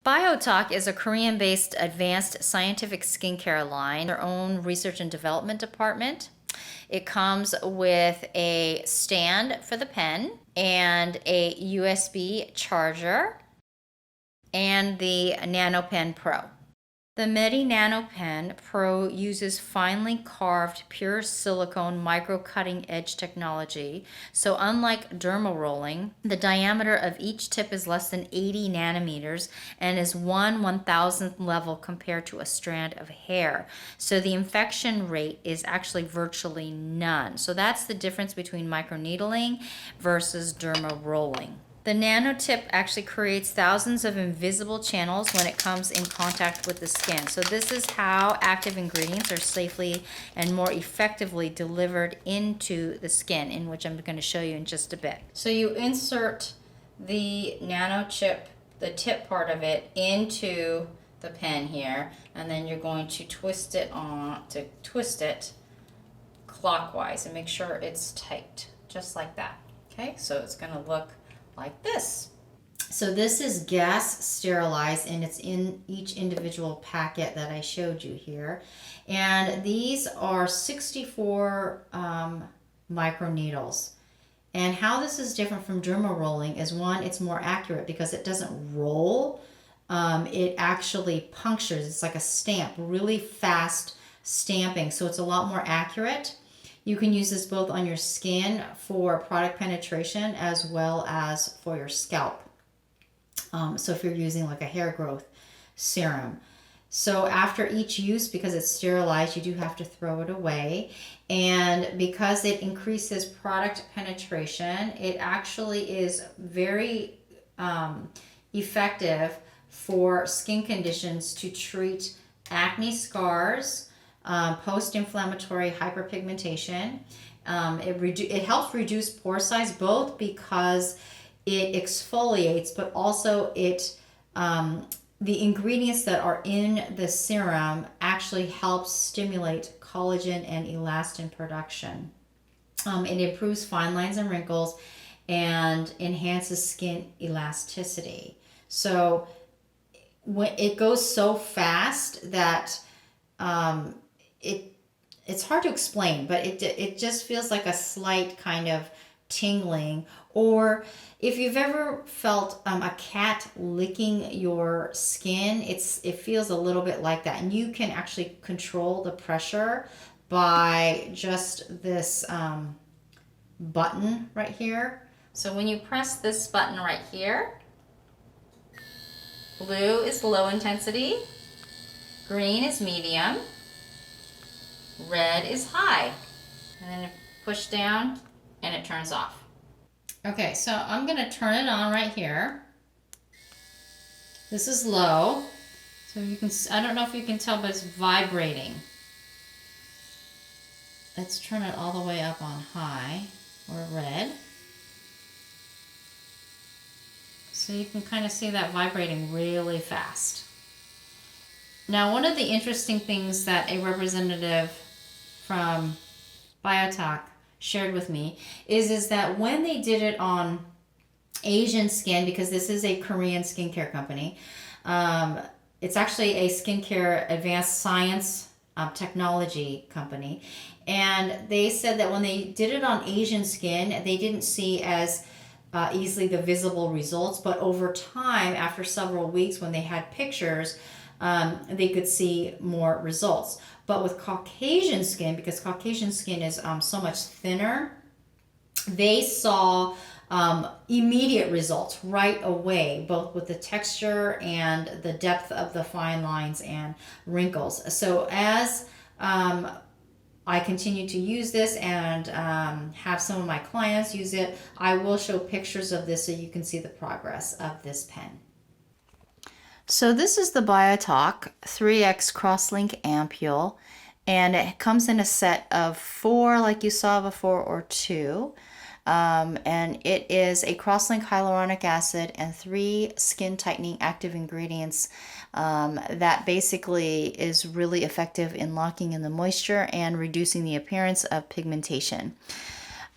Biotoc is a Korean-based advanced scientific skincare line, their own research and development department. It comes with a stand for the pen and a USB charger and the Nanopen PRO. The Medi Nanopen PRO uses finely carved pure silicone micro cutting edge technology. So unlike Dermarolling, the diameter of each tip is less than 80 nanometers and is 1/1000th level compared to a strand of hair. So the infection rate is actually virtually none. So that's the difference between microneedling versus Dermarolling. The nanotip actually creates thousands of invisible channels when it comes in contact with the skin. So this is how active ingredients are safely and more effectively delivered into the skin, in which I'm going to show you in just a bit. So you insert the nanochip, the tip part of it, into the pen here, and then you're going to twist it clockwise and make sure it's tight, just like that. Okay, so it's going to look like this. So this is gas sterilized, and it's in each individual packet that I showed you here. And these are 64 microneedles. And how this is different from Dermarolling is, one, it's more accurate because it doesn't roll. It actually punctures. It's like a stamp, really fast stamping. So it's a lot more accurate. You can use this both on your skin for product penetration as well as for your scalp. So if you're using like a hair growth serum. So after each use, because it's sterilized, you do have to throw it away. And because it increases product penetration, it actually is very effective for skin conditions to treat acne scars, post-inflammatory hyperpigmentation. It helps reduce pore size, both because it exfoliates, but also the ingredients that are in the serum actually helps stimulate collagen and elastin production. It improves fine lines and wrinkles and enhances skin elasticity. So when it goes so fast that it's hard to explain, but it just feels like a slight kind of tingling. Or if you've ever felt a cat licking your skin, it feels a little bit like that. And you can actually control the pressure by just this button right here. So when you press this button right here, blue is low intensity, green is medium, red is high, and then push down and it turns off. Okay, so I'm going to turn it on right here. This is low, so you can, I don't know if you can tell, but it's vibrating. Let's turn it all the way up on high, or red. So you can kind of see that vibrating really fast. Now, one of the interesting things that a representative from Biotoc shared with me is that when they did it on Asian skin, because this is a Korean skincare company, it's actually a skincare advanced science technology company, and they said that when they did it on Asian skin, they didn't see as easily the visible results, but over time, after several weeks, when they had pictures, they could see more results. But with Caucasian skin, because Caucasian skin is so much thinner, they saw immediate results right away, both with the texture and the depth of the fine lines and wrinkles. So as I continue to use this and have some of my clients use it, I will show pictures of this so you can see the progress of this pen. So this is the Biotoc 3X Crosslink AMPOULE, and it comes in a set of 4 like you saw before, or 2. And it is a Crosslink hyaluronic acid and 3 skin tightening active ingredients that basically is really effective in locking in the moisture and reducing the appearance of pigmentation.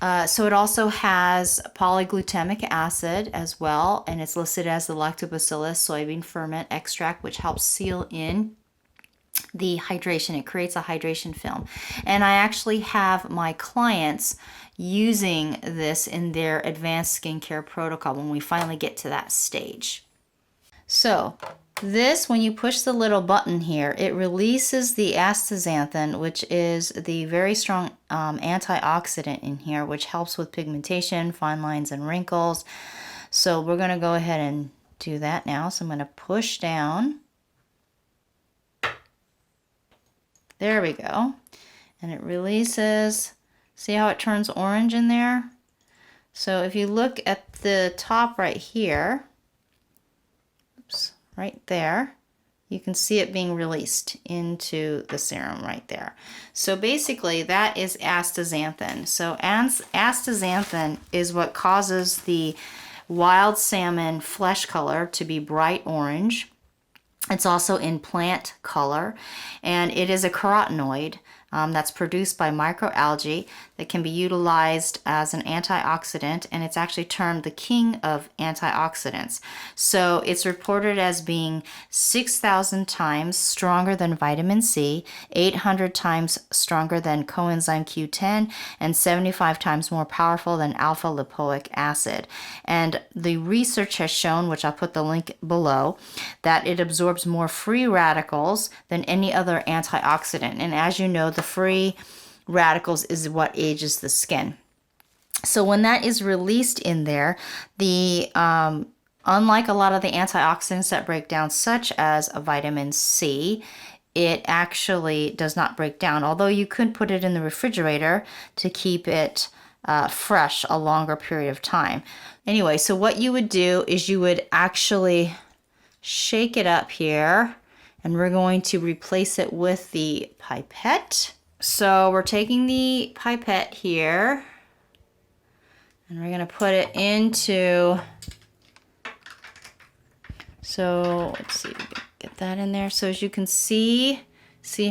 So it also has polyglutamic acid as well, and it's listed as the lactobacillus soybean ferment extract, which helps seal in the hydration. It creates a hydration film. And I actually have my clients using this in their advanced skincare protocol when we finally get to that stage. So this, when you push the little button here, it releases the astaxanthin, which is the very strong antioxidant in here, which helps with pigmentation, fine lines, and wrinkles. So we're going to go ahead and do that now. So I'm going to push down. There we go. And it releases. See how it turns orange in there? So if you look at the top right here, oops, right there, you can see it being released into the serum right there. So basically that is astaxanthin. So astaxanthin is what causes the wild salmon flesh color to be bright orange. It's also in plant color, and it is a carotenoid that's produced by microalgae that can be utilized as an antioxidant, and it's actually termed the king of antioxidants. So it's reported as being 6,000 times stronger than vitamin C, 800 times stronger than coenzyme Q10, and 75 times more powerful than alpha lipoic acid. And the research has shown, which I'll put the link below, that it absorbs more free radicals than any other antioxidant. And as you know, the free radicals is what ages the skin. So when that is released in there, the unlike a lot of the antioxidants that break down, such as a vitamin C, it actually does not break down, although you could put it in the refrigerator to keep it fresh a longer period of time. Anyway, so what you would do is you would actually shake it up here, and we're going to replace it with the pipette. So we're taking the pipette here, and we're going to put it into, so let's see, get that in there. So as you can see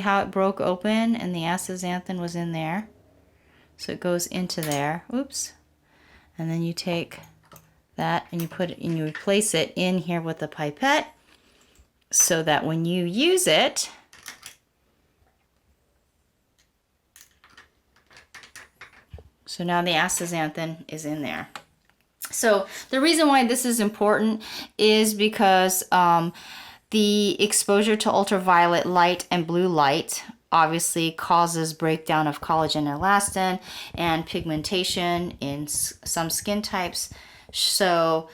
how it broke open and the astaxanthin was in there. So it goes into there, oops. And then you take that and you put it and you replace it in here with the pipette, so that when you use it, so now the astaxanthin is in there. So the reason why this is important is because the exposure to ultraviolet light and blue light obviously causes breakdown of collagen and elastin and pigmentation in some skin types. So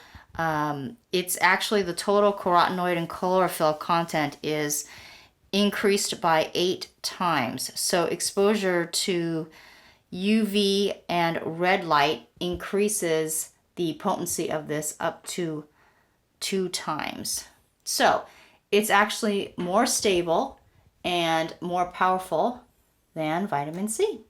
it's actually the total carotenoid and chlorophyll content is increased by 8 times. So exposure to UV and red light increases the potency of this up to 2 times. So it's actually more stable and more powerful than vitamin C.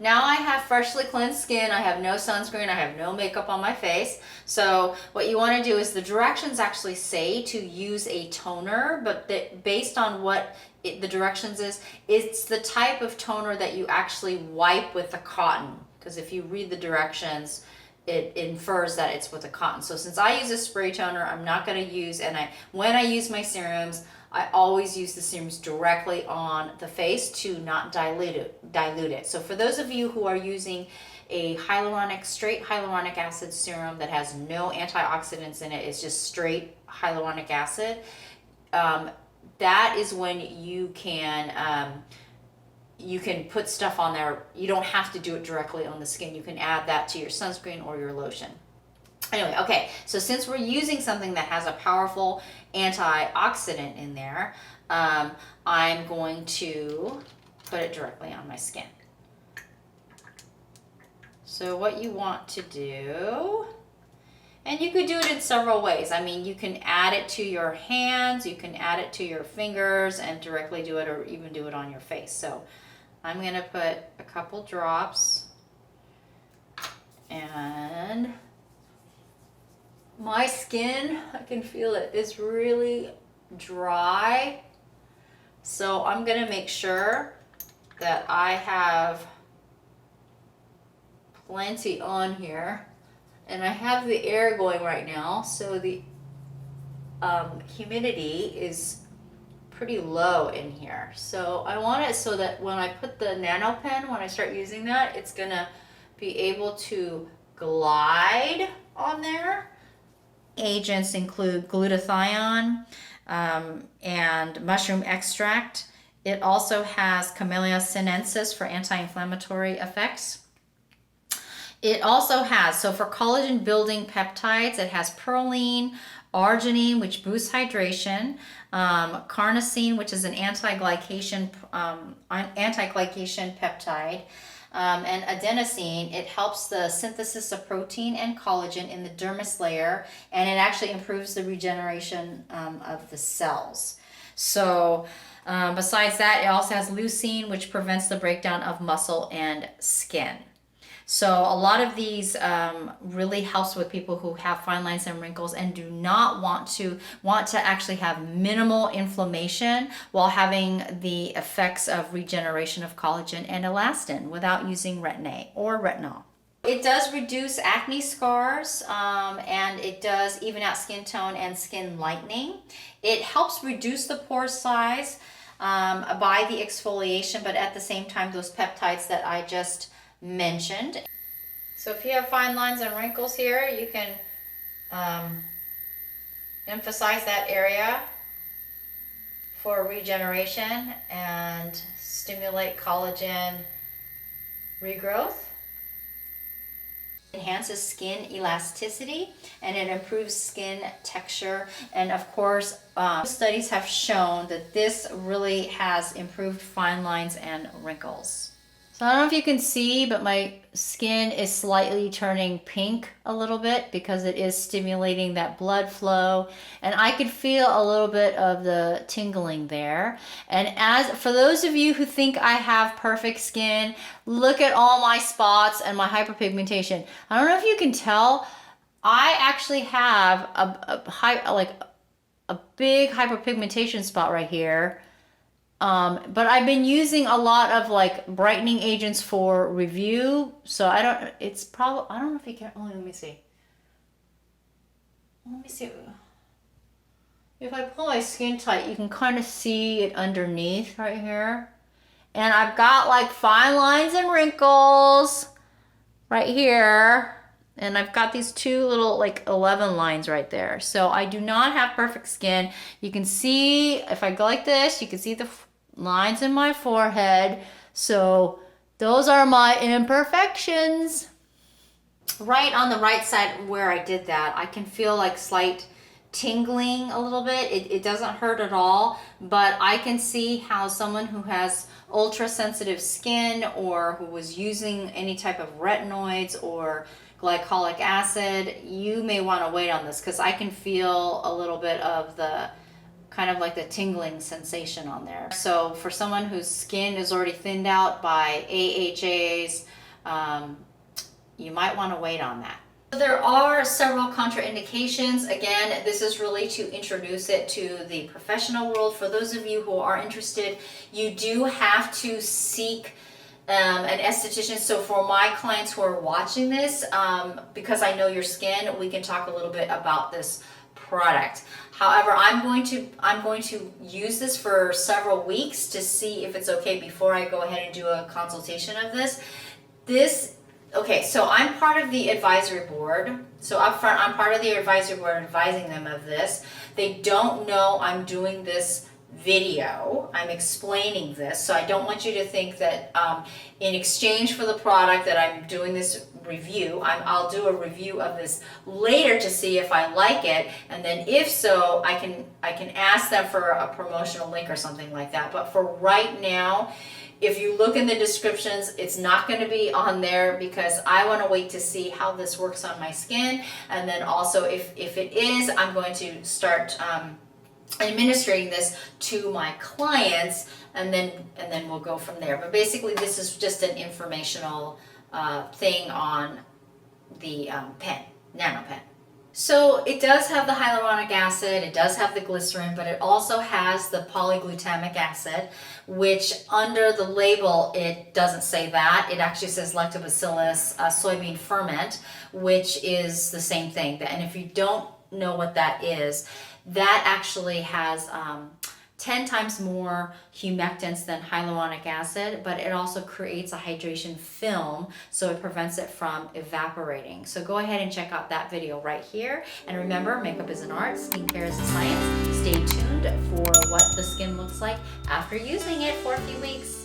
Now I have freshly cleansed skin, I have no sunscreen, I have no makeup on my face. So what you want to do is, the directions actually say to use a toner, but based on what the directions is, it's the type of toner that you actually wipe with the cotton. Because if you read the directions, it infers that it's with a cotton. So since I use a spray toner, I'm not going to use, and when I use my serums, I always use the serums directly on the face to not dilute it. So for those of you who are using a straight hyaluronic acid serum that has no antioxidants in it, it's just straight hyaluronic acid, that is when you can put stuff on there. You don't have to do it directly on the skin. You can add that to your sunscreen or your lotion. Anyway, okay, so since we're using something that has a powerful antioxidant in there, I'm going to put it directly on my skin. So what you want to do, and you could do it in several ways. I mean, you can add it to your hands, you can add it to your fingers and directly do it, or even do it on your face. So I'm going to put a couple drops, and my skin, I can feel it, is really dry. So I'm going to make sure that I have plenty on here. And I have the air going right now, so the humidity is pretty low in here. So I want it so that when I put the nano pen, when I start using that, it's gonna be able to glide on there. Agents include glutathione and mushroom extract. It also has Camellia sinensis for anti-inflammatory effects. It also has, so for collagen building peptides, it has proline, arginine, which boosts hydration, carnosine, which is an anti-glycation peptide, and adenosine. It helps the synthesis of protein and collagen in the dermis layer, and it actually improves the regeneration of the cells. So besides that, it also has leucine, which prevents the breakdown of muscle and skin. So a lot of these really helps with people who have fine lines and wrinkles and do not want to actually have minimal inflammation while having the effects of regeneration of collagen and elastin without using retin-A or retinol. It does reduce acne scars, and it does even out skin tone and skin lightening. It helps reduce the pore size by the exfoliation, but at the same time, those peptides that I just mentioned. So if you have fine lines and wrinkles here, you can emphasize that area for regeneration and stimulate collagen regrowth. Enhances skin elasticity, and it improves skin texture. And of course, studies have shown that this really has improved fine lines and wrinkles. So I don't know if you can see, but my skin is slightly turning pink a little bit because it is stimulating that blood flow. And I could feel a little bit of the tingling there. And as for those of you who think I have perfect skin, look at all my spots and my hyperpigmentation. I don't know if you can tell, I actually have a big hyperpigmentation spot right here. But I've been using a lot of like brightening agents for review, so I don't know if you can, let me see. If I pull my skin tight, you can kind of see it underneath right here. And I've got like fine lines and wrinkles right here. And I've got these two little like 11 lines right there. So I do not have perfect skin. You can see, if I go like this, you can see the lines in my forehead. So those are my imperfections. Right on the right side where I did that, I can feel like slight tingling a little bit. It doesn't hurt at all, but I can see how someone who has ultra sensitive skin or who was using any type of retinoids or glycolic acid, you may want to wait on this, because I can feel a little bit of the kind of like the tingling sensation on there. So for someone whose skin is already thinned out by AHAs, you might want to wait on that. There are several contraindications. Again, this is really to introduce it to the professional world. For those of you who are interested, you do have to seek an esthetician. So for my clients who are watching this, because I know your skin, we can talk a little bit about this product. However, I'm going to use this for several weeks to see if it's okay before I go ahead and do a consultation of this. Okay, so I'm part of the advisory board. So up front, I'm part of the advisory board advising them of this. They don't know I'm doing this video. I'm explaining this. So I don't want you to think that in exchange for the product that I'm doing this review. I'll do a review of this later to see if I like it. And then if so, I can ask them for a promotional link or something like that. But for right now, if you look in the descriptions, it's not going to be on there because I want to wait to see how this works on my skin. And then also if it is, I'm going to start administering this to my clients, and then we'll go from there. But basically this is just an informational thing on the pen, nano pen. So it does have the hyaluronic acid, it does have the glycerin, but it also has the polyglutamic acid, which under the label, it doesn't say that. It actually says lactobacillus soybean ferment, which is the same thing. And if you don't know what that is, that actually has 10 times more humectants than hyaluronic acid, but it also creates a hydration film, so it prevents it from evaporating. So go ahead and check out that video right here. And remember, makeup is an art, skincare is a science. Stay tuned for what the skin looks like after using it for a few weeks.